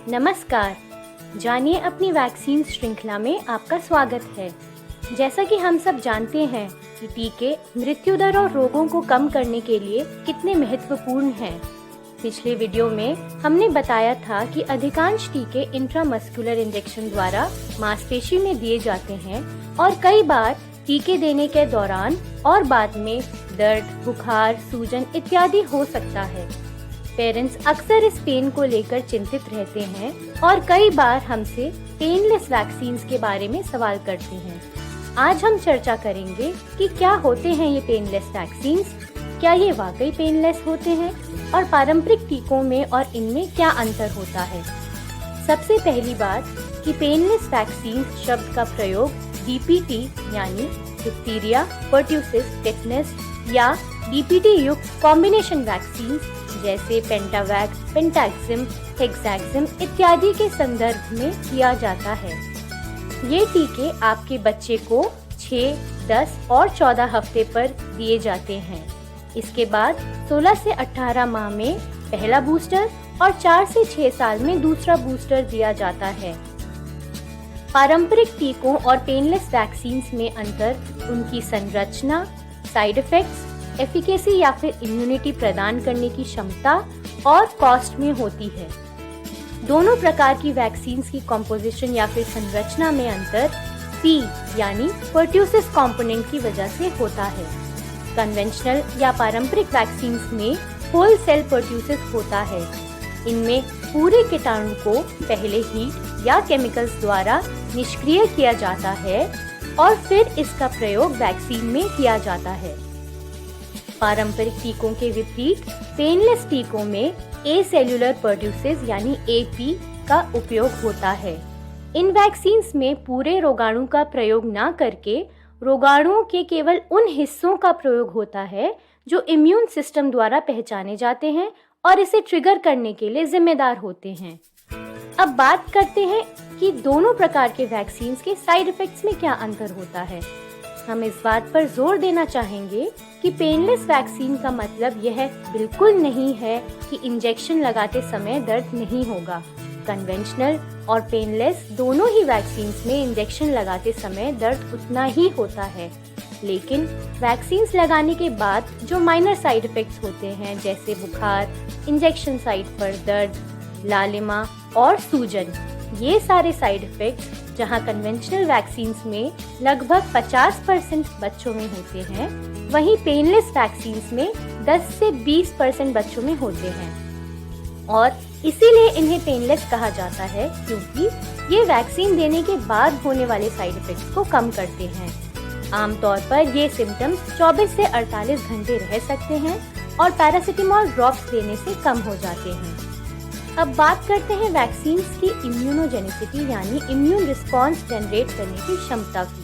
नमस्कार। जानिए अपनी वैक्सीन श्रृंखला में आपका स्वागत है। जैसा कि हम सब जानते हैं कि टीके मृत्यु दर और रोगों को कम करने के लिए कितने महत्वपूर्ण हैं। पिछले वीडियो में हमने बताया था कि अधिकांश टीके इंट्रामस्कुलर इंजेक्शन द्वारा मांसपेशी में दिए जाते हैं और कई बार टीके देने के दौरान और बाद में दर्द, बुखार, सूजन इत्यादि हो सकता है। पेरेंट्स अक्सर इस पेन को लेकर चिंतित रहते हैं और कई बार हमसे पेनलेस वैक्सीन के बारे में सवाल करते हैं। आज हम चर्चा करेंगे कि क्या होते हैं ये पेनलेस वैक्सीन, क्या ये वाकई पेनलेस होते हैं और पारंपरिक टीकों में और इनमें क्या अंतर होता है। सबसे पहली बात कि पेनलेस वैक्सीन शब्द का प्रयोग डीपीटी यानी डिप्थीरिया, पर्ट्यूसिस, टेटनस या डीपीटी युक्त कॉम्बिनेशन वैक्सीन जैसे पेंटावैक, पेंटाक्सिम, हेक्साक्सिम इत्यादि के संदर्भ में किया जाता है। ये टीके आपके बच्चे को 6, 10 और 14 हफ्ते पर दिए जाते हैं। इसके बाद 16 से 18 माह में पहला बूस्टर और 4 से 6 साल में दूसरा बूस्टर दिया जाता है। पारंपरिक टीकों और पेनलेस वैक्सीन में अंतर उनकी संरचना, साइड इफेक्ट्स, एफिकेसी या फिर इम्यूनिटी प्रदान करने की क्षमता और कॉस्ट में होती है। दोनों प्रकार की वैक्सीन की कॉम्पोजिशन या फिर संरचना में अंतर पी यानी पर्ट्यूसिस कंपोनेंट की वजह से होता है। कन्वेंशनल या पारंपरिक वैक्सीन में होल सेल पर्ट्यूसिस होता है। इनमें पूरे कीटाणु को पहले हीट या केमिकल्स द्वारा निष्क्रिय किया जाता है और फिर इसका प्रयोग वैक्सीन में किया जाता है। पारंपरिक टीकों के विपरीत पेनलेस टीकों में एसेल्युलर पर्ट्यूसिस यानी एपी का उपयोग होता है। इन वैक्सीन्स में पूरे रोगाणु का प्रयोग न करके रोगाणुओं के केवल उन हिस्सों का प्रयोग होता है जो इम्यून सिस्टम द्वारा पहचाने जाते हैं और इसे ट्रिगर करने के लिए जिम्मेदार होते हैं। अब बात करते हैं कि दोनों प्रकार के वैक्सीन्स के साइड इफेक्ट्स में क्या अंतर होता है। हम इस बात पर जोर देना चाहेंगे कि पेनलेस वैक्सीन का मतलब यह बिल्कुल नहीं है कि इंजेक्शन लगाते समय दर्द नहीं होगा। कन्वेंशनल और पेनलेस दोनों ही वैक्सीन में इंजेक्शन लगाते समय दर्द उतना ही होता है, लेकिन वैक्सीन लगाने के बाद जो माइनर साइड इफेक्ट्स होते हैं जैसे बुखार, इंजेक्शन साइट पर दर्द, लालिमा और सूजन, ये सारे साइड इफेक्ट्स जहां कन्वेंशनल वैक्सीन में लगभग 50% बच्चों में होते हैं, वहीं पेनलेस वैक्सीन में 10 से 20% बच्चों में होते हैं और इसीलिए इन्हें पेनलेस कहा जाता है क्योंकि ये वैक्सीन देने के बाद होने वाले साइड इफेक्ट्स को कम करते हैं। आमतौर पर ये सिम्टम्स 24 से 48 घंटे रह सकते हैं और पैरासिटामोल ड्रॉप्स देने से कम हो जाते हैं। अब बात करते हैं वैक्सीन की इम्यूनोजेनिसिटी यानी इम्यून रिस्पॉन्स जनरेट करने की क्षमता की।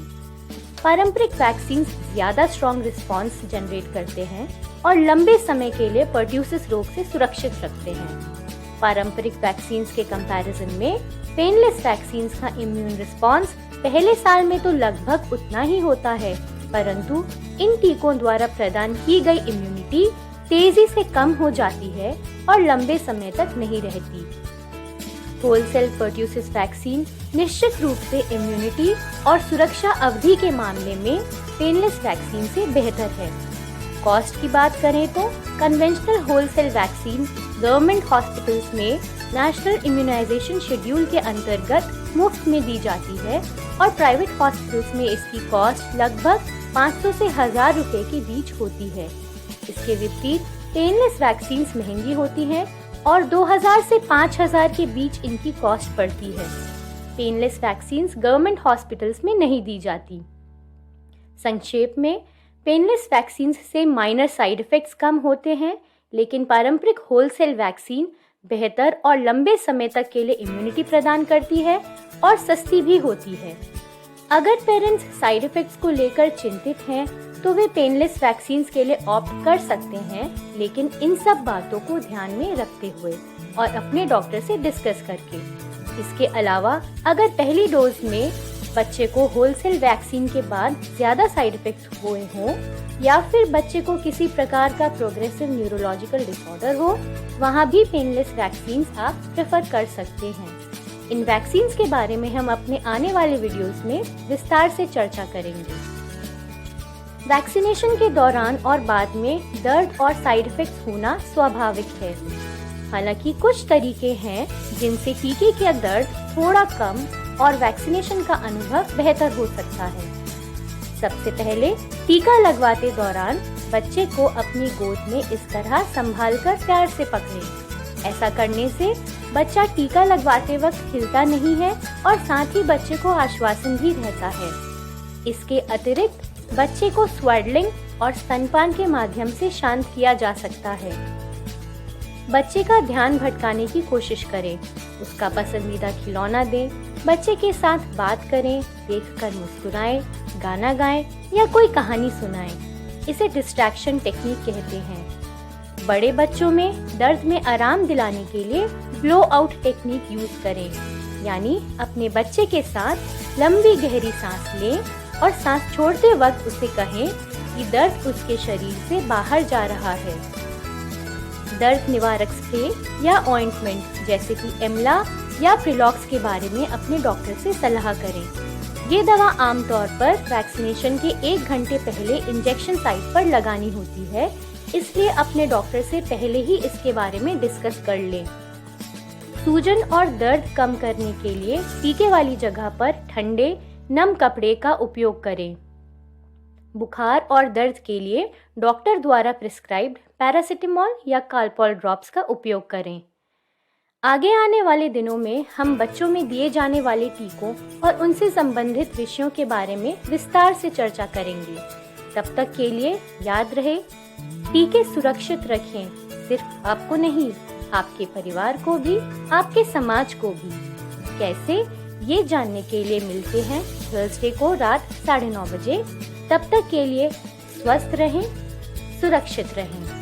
पारंपरिक वैक्सीन ज्यादा स्ट्रॉन्ग रिस्पॉन्स जनरेट करते हैं और लंबे समय के लिए पर्ट्यूसिस रोग से सुरक्षित रखते हैं। पारंपरिक वैक्सीन के कंपैरिजन में पेनलेस वैक्सीन का इम्यून रिस्पॉन्स पहले साल में तो लगभग उतना ही होता है, परंतु इन टीकों द्वारा प्रदान की गई इम्यूनिटी तेजी से कम हो जाती है और लंबे समय तक नहीं रहती। होल सेल पर्ट्यूसिस वैक्सीन निश्चित रूप से इम्यूनिटी और सुरक्षा अवधि के मामले में पेनलेस वैक्सीन से बेहतर है। कॉस्ट की बात करें तो conventional whole cell vaccine government hospitals में नेशनल इम्यूनाइजेशन शेड्यूल के अंतर्गत मुफ्त में दी जाती है और प्राइवेट हॉस्पिटल्स में इसकी कॉस्ट लगभग 500 से 1000 रुपए के बीच होती है। इसके विपरीत पेनलेस वैक्सीन महंगी होती हैं और 2000 से 5000 के बीच इनकी कॉस्ट पड़ती है। पेनलेस वैक्सीन गवर्नमेंट हॉस्पिटल्स में नहीं दी जाती। संक्षेप में पेनलेस वैक्सीन से माइनर साइड इफेक्ट्स कम होते हैं, लेकिन पारंपरिक होल सेल वैक्सीन बेहतर और लंबे समय तक के लिए इम्यूनिटी प्रदान करती है और सस्ती भी होती है। अगर पेरेंट्स साइड इफेक्ट्स को लेकर चिंतित हैं तो वे पेनलेस वैक्सीन के लिए ऑप्ट कर सकते हैं, लेकिन इन सब बातों को ध्यान में रखते हुए और अपने डॉक्टर से डिस्कस करके। इसके अलावा अगर पहली डोज में बच्चे को होल सेल वैक्सीन के बाद ज्यादा साइड इफेक्ट्स हुए हों या फिर बच्चे को किसी प्रकार का प्रोग्रेसिव न्यूरोलॉजिकल डिसऑर्डर हो, वहाँ भी पेनलेस वैक्सीन आप प्रेफर कर सकते हैं। इन वैक्सीन के बारे में हम अपने आने वाले वीडियोस में विस्तार से चर्चा करेंगे। वैक्सीनेशन के दौरान और बाद में दर्द और साइड इफेक्ट्स होना स्वाभाविक है। हालांकि कुछ तरीके हैं जिनसे टीके का दर्द थोड़ा कम और वैक्सीनेशन का अनुभव बेहतर हो सकता है। सबसे पहले टीका लगवाते दौरान बच्चे को अपनी गोद में इस तरह संभालकर प्यार से पकड़ें। ऐसा करने से बच्चा टीका लगवाते वक्त हिलता नहीं है और साथ ही बच्चे को आश्वासन भी रहता है। इसके अतिरिक्त बच्चे को स्वेडलिंग और स्तनपान के माध्यम से शांत किया जा सकता है। बच्चे का ध्यान भटकाने की कोशिश करें, उसका पसंदीदा खिलौना दें, बच्चे के साथ बात करें, देखकर मुस्कुराएं, गाना गाएं या कोई कहानी सुनाएं। इसे डिस्ट्रैक्शन टेक्निक कहते हैं। बड़े बच्चों में दर्द में आराम दिलाने के लिए ब्लो आउट टेक्निक यूज करें, यानी अपने बच्चे के साथ लंबी गहरी सांस लें और सांस छोड़ते वक्त उसे कहें कि दर्द उसके शरीर से बाहर जा रहा है। दर्द निवारक स्प्रे या ऑइंटमेंट जैसे कि एमला या प्रिलॉक्स के बारे में अपने डॉक्टर से सलाह करें। ये दवा आमतौर पर वैक्सीनेशन के 1 घंटे पहले इंजेक्शन साइट पर लगानी होती है, इसलिए अपने डॉक्टर से पहले ही इसके बारे में डिस्कस कर लें। सूजन और दर्द कम करने के लिए टीके वाली जगह पर ठंडे नम कपड़े का उपयोग करें। बुखार और दर्द के लिए डॉक्टर द्वारा प्रिस्क्राइब्ड पैरासिटामोल या कालपॉल ड्रॉप्स का उपयोग करें। आगे आने वाले दिनों में हम बच्चों में दिए जाने वाले टीकों और उनसे संबंधित विषयों के बारे में विस्तार से चर्चा करेंगे। तब तक के लिए याद रहे, टीके सुरक्षित रखें, सिर्फ आपको नहीं, आपके परिवार को भी, आपके समाज को भी। कैसे, ये जानने के लिए मिलते हैं थर्सडे को रात 9:30 बजे। तब तक के लिए स्वस्थ रहें, सुरक्षित रहें।